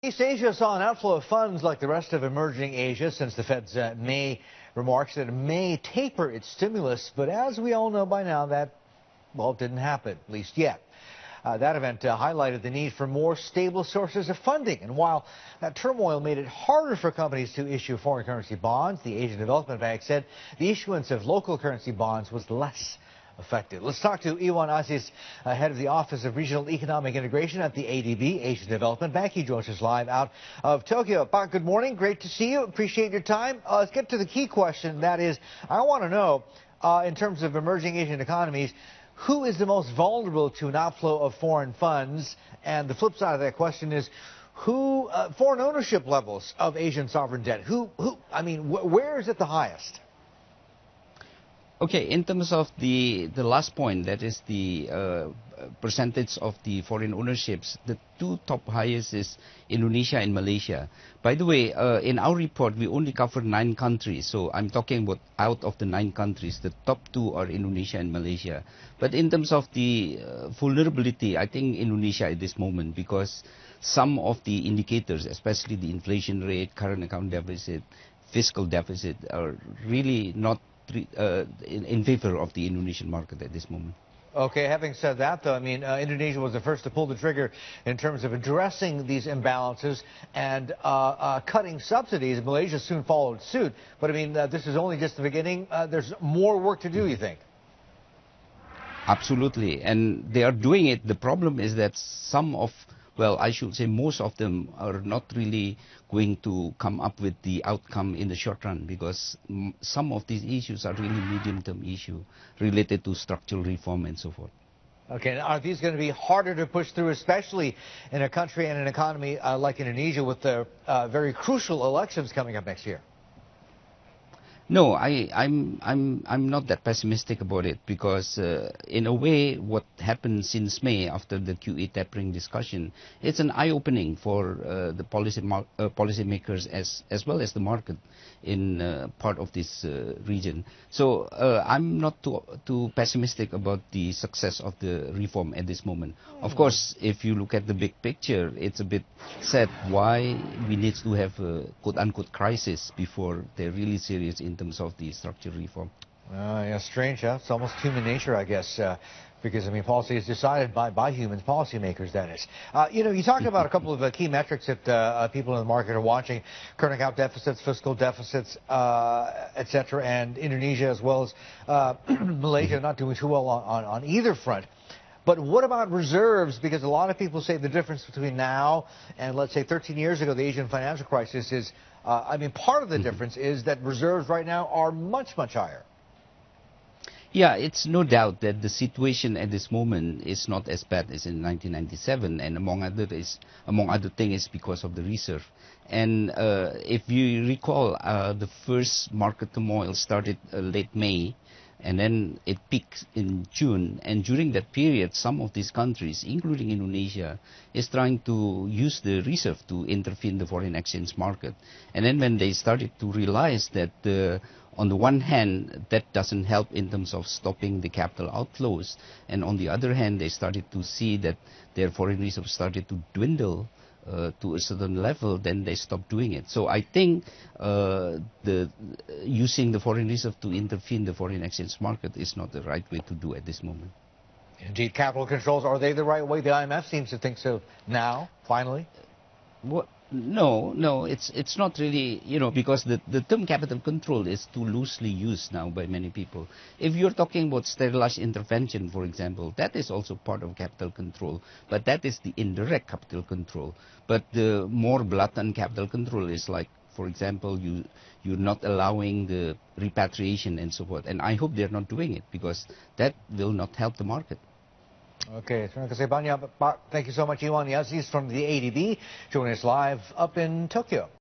East Asia saw an outflow of funds like the rest of emerging Asia since the Fed's May remarks that it may taper its stimulus. But as we all know by now, that, well, didn't happen, at least yet. That event highlighted the need for more stable sources of funding. And while that turmoil made it harder for companies to issue foreign currency bonds, the Asian Development Bank said the issuance of local currency bonds was less effective. Let's talk to IwanAzis, head of the Office of Regional Economic Integration at the ADB, Asian Development Bank. He joins us live out of Tokyo. Pak, good morning. Great to see you. Appreciate your time. Let's get to the key question. That is, I want to know, in terms of emerging Asian economies, who is the most vulnerable to an outflow of foreign funds? And the flip side of that question is, foreign ownership levels of Asian sovereign debt? Where is it the highest? Okay, in terms of the last point, that is the percentage of the foreign ownerships, the two top highest is Indonesia and Malaysia. By the way, in our report, we only covered 9 countries. So I'm talking about out of the 9 countries, the top 2 are Indonesia and Malaysia. But in terms of the vulnerability, I think Indonesia at this moment, because some of the indicators, especially the inflation rate, current account deficit, fiscal deficit, are really not in favor of the Indonesian market at this moment. Okay, having said that, though, Indonesia was the first to pull the trigger in terms of addressing these imbalances and cutting subsidies. Malaysia soon followed suit. But this is only just the beginning. There's more work to do, you think? Absolutely, and they are doing it. The problem is that I should say most of them are not really going to come up with the outcome in the short run, because some of these issues are really medium-term issues related to structural reform and so forth. Okay, now are these going to be harder to push through, especially in a country and an economy like Indonesia with the very crucial elections coming up next year? No, I'm not that pessimistic about it, because in a way what happened since May after the QE tapering discussion, it's an eye-opening for the policymakers as well as the market in part of this region. So I'm not too pessimistic about the success of the reform at this moment. Of course, if you look at the big picture, it's a bit sad why we need to have a quote-unquote crisis before they're really serious in terms of the structural reform. Yeah, strange, huh? It's almost human nature, I guess, because, policy is decided by humans, policymakers, that is. You talked about a couple of key metrics that people in the market are watching: current account deficits, fiscal deficits, etc., and Indonesia as well as Malaysia not doing too well on either front. But what about reserves? Because a lot of people say the difference between now and, let's say, 13 years ago, the Asian financial crisis is, part of the difference is that reserves right now are much, much higher. Yeah, it's no doubt that the situation at this moment is not as bad as in 1997, and among other things, is because of the reserve. And if you recall, the first market turmoil started late May, and then it peaked in June. And during that period, some of these countries, including Indonesia, is trying to use the reserve to intervene the foreign exchange market. And then when they started to realize that on the one hand, that doesn't help in terms of stopping the capital outflows, and on the other hand, they started to see that their foreign reserves started to dwindle to a certain level, then they stopped doing it. So I think using the foreign reserve to intervene the foreign exchange market is not the right way to do at this moment. Indeed, capital controls, are they the right way? The IMF seems to think so now, finally. No, it's not really, because the term capital control is too loosely used now by many people. If you're talking about sterilized intervention, for example, that is also part of capital control, but that is the indirect capital control. But the more blatant capital control is like, for example, you're not allowing the repatriation and so forth. And I hope they're not doing it, because that will not help the market. Okay, thank you so much, IwanAzis from the ADB, joining us live up in Tokyo.